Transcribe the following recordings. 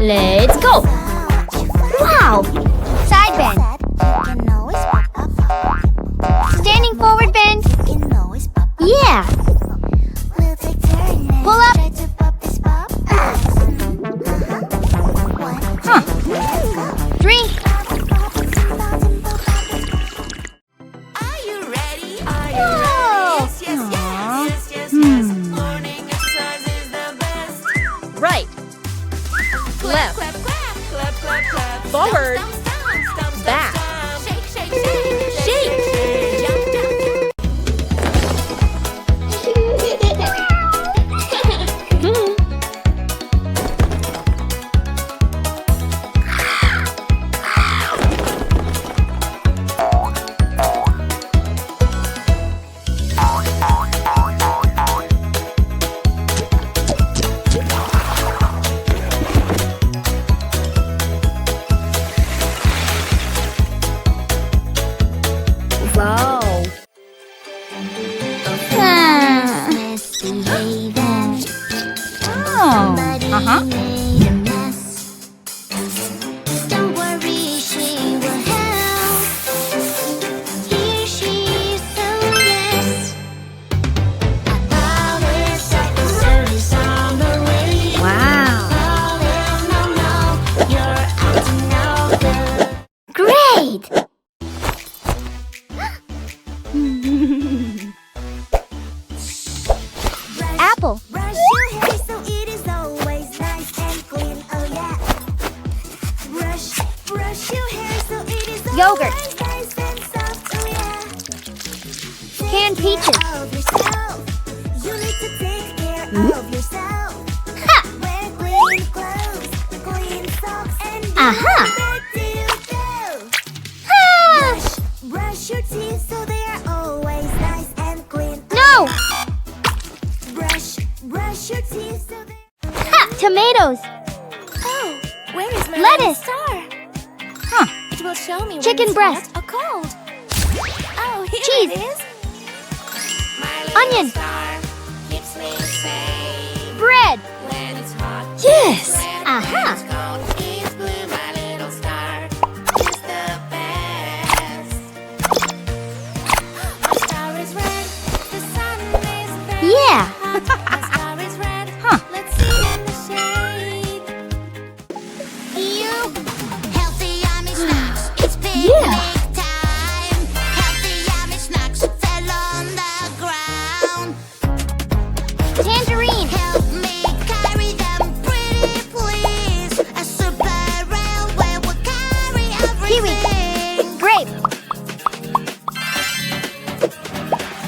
Let's go! Wow! Side bend. Standing forward bend. Yeah! Pull up. Huh. Drink. Are you ready? Whoa! Morning exercise is the best. Right. Clap, Left. clap, clap, clap, clap, clap. Forward. Stomp, stomp, stomp, stomp, Back. stomp. Shake, shake, shake, shake, Shake. jump, jump. Wow. Oh. Uh-huh. Don't worry, she will help. Here she is, so yes. Our secretary is on the way. Wow. Oh, no, you're acting no good. Great! Apple. Brush your hair so it is always nice and clean. Oh yeah. Brush your hair so it is Yogurt. always nice and soft. Oh yeah. Canned Take peaches. care of yourself. You need to take care of yourself. Ha! Wear clean clothes, clean socks, and Aha. where do you go? Ha! Brush your teeth so they are always nice and clean. No! Brush your teeth so they. Ha! Tomatoes. Oh, where is my Lettuce. star? Huh. It will show me when Chicken it's breast. hot or cold. Oh, here Cheese. it is. My little Onion. star keeps me safe Bread. when it's hot. Yes. When Aha. it's cold, it's blue. My little star is the best. My star is red. The sun is very Yeah. hot. My star is red. Huh. Let's see in the shade. You healthy yummy snacks. It's picnic Yeah. time. Healthy yummy snacks fell on the ground. Tangerine. Help me carry them, pretty please. A super railway will carry everything. Grape.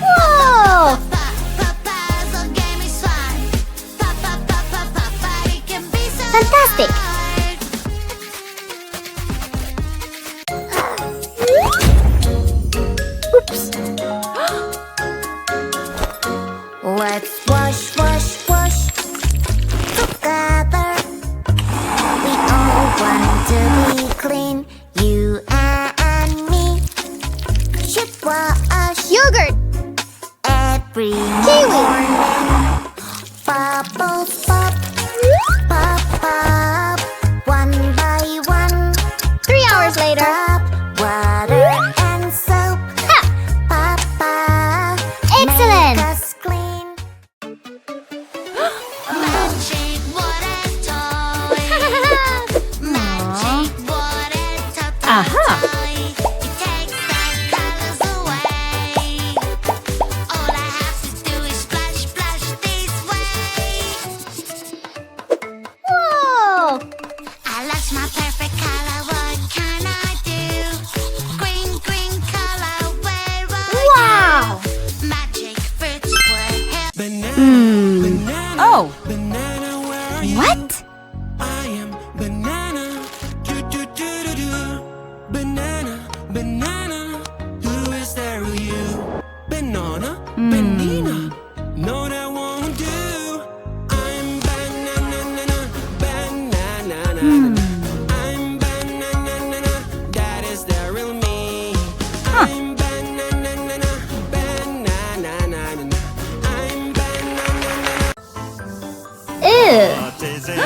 Whoa! Puzzle game is fun. It can be so Fantastic. hard. Oops. Let's wash, wash, wash together. We all want to be clean. You and me should wash Yogurt. every Kiwi. morning. Bubbles pop, pop, pop. One by one. 3 hours later. Pop, water and soap. Ha! Pop, pop. Excellent. Make us clean. Magic water toy. Magic water toy. Aha. It takes the colors away. All I have to do is splash, splash this way. Whoa! I lost my perfect color. What can I do? Green, green color. Where are Wow! you? Magic fruits will help. Oh. Banana, where are you? What? I am banana. Do, do, do, do, do. Banana, banana. Who is there with you? Banana, banana.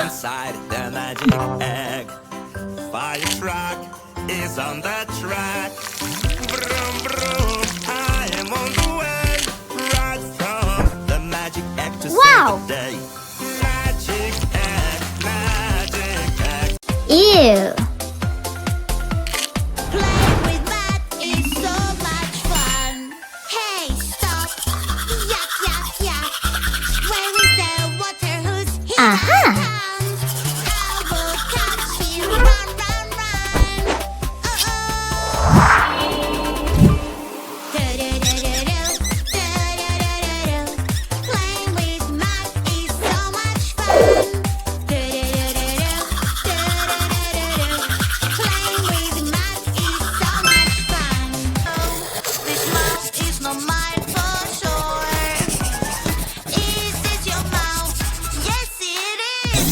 inside the magic egg. Fire truck is on the track. Vroom, vroom, I am on the way. Right from the magic egg to Wow. save the day. Magic egg, magic egg. Ew. Playing with that is so much fun. Hey, stop! Yak, yak, yak. Where is the water? Who's here? Aha. I will catch you. Run, run, run. Do-do-do-do-do. Do-do-do-do-do. Playing with mud is so much fun. Do-do-do-do-do. Do-do-do-do-do. Playing with mud is so much fun. This mouth is not mine for sure. Is it your mouth? Yes, it is.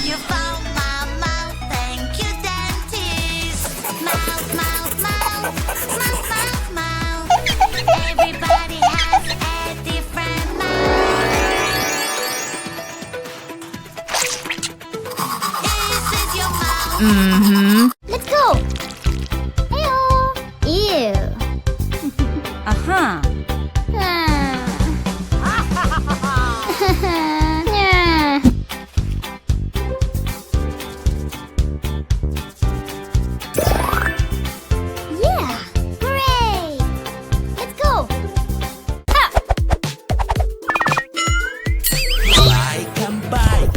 You found my mouth. Thank you, dentist. Mouth, mouth, mouth, mouth, mouth, mouth. Everybody has a different mouth. Is it your mouth? Let's go. Heyo. Ew. Uh-huh. Yeah. Yeah. Hooray. Let's go. Ha.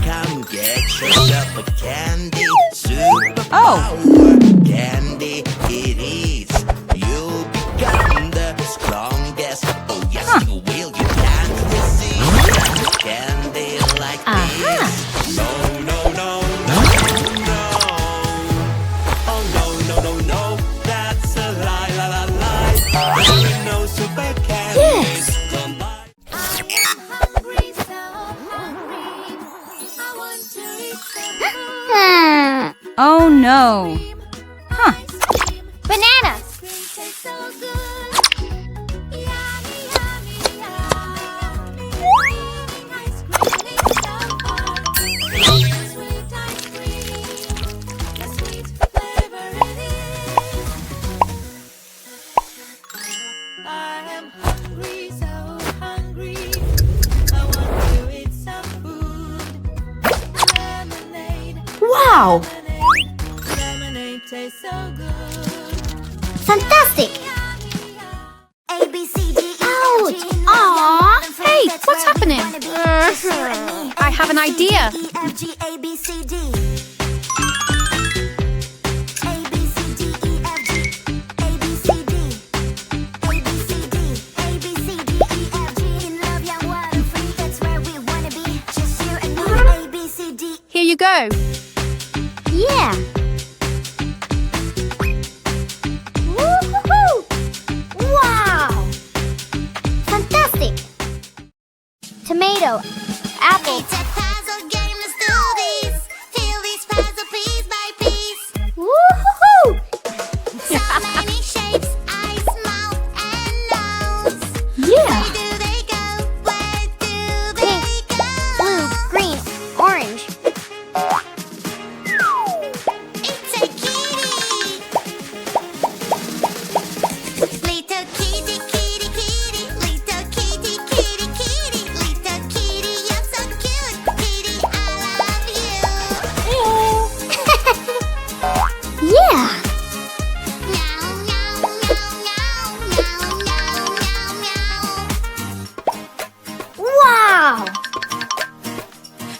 Come get yourself a candy. Superpower Oh. candy it is. You'll become the strongest. Oh yes, you will. You can't resist candy like this. No, no, no, no, no. Oh no, no, no, no. That's a lie, la, la, lie. There ain't no super candies. Come by. Hungry, so hungry. I want to eat some Ah. Oh no. Huh. Banana. cream. Tastes so good. Yummy, yummy, yummy. Eating ice cream is so fun. Sweet ice cream. The sweet flavor it is. I am hungry, so hungry. I want to eat some food. Lemonade. Wow. Lemonade tastes so good. Fantastic. A B C D E Ouch. F G. Aw. Hey, what's happening? I have an idea. E F G A B C D. A B C D E F G. A B C D. A B C D. A B C D E F G. In love, young, wild, and free. That's where we wanna be. Just you and me. A B C D. Here you go. Yeah. Woo-hoo-hoo. Wow. Fantastic. Tomato. Apple. It's a puzzle game. Let's do this. Fill this puzzle piece by piece. Woo-hoo-hoo. So many shapes, eyes, mouth, and nose. Yeah. Where do they go? Where do they Pink, go? blue, green, orange. It's a kitty. Little kitty, kitty, kitty. Little kitty, kitty, kitty. Little kitty, you're so cute. Kitty, I love you. Yeah. Meow, meow, meow, meow, meow, meow, meow, meow. Wow.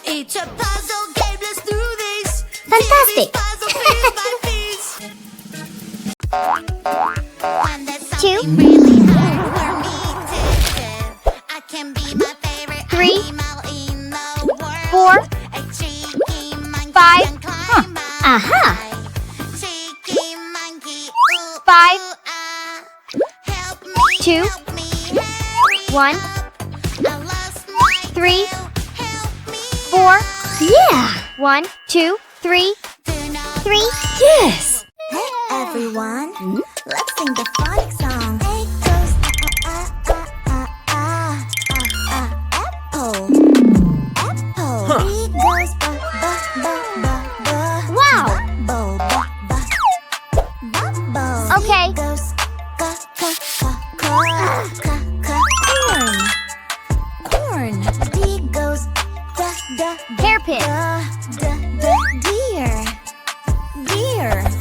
It's a puzzle game, let's do this. Fantastic. Puzzle piece by piece. When there's Two. something really hard for me to do, I can be my favorite Three. animal in the world. Four. A cheeky monkey Five. can climb up Aha. high. Cheeky monkey, ooh, Five. ooh, ah. Help me, Two. help me, hurry One. up. I lost my Three. tail. Help me, 4. Yeah. 1, 2, 3. do not 3. Yes. Hey everyone, let's sing the phonic song. A goes apple. Apple. B goes Hairpin. Deer. Deer.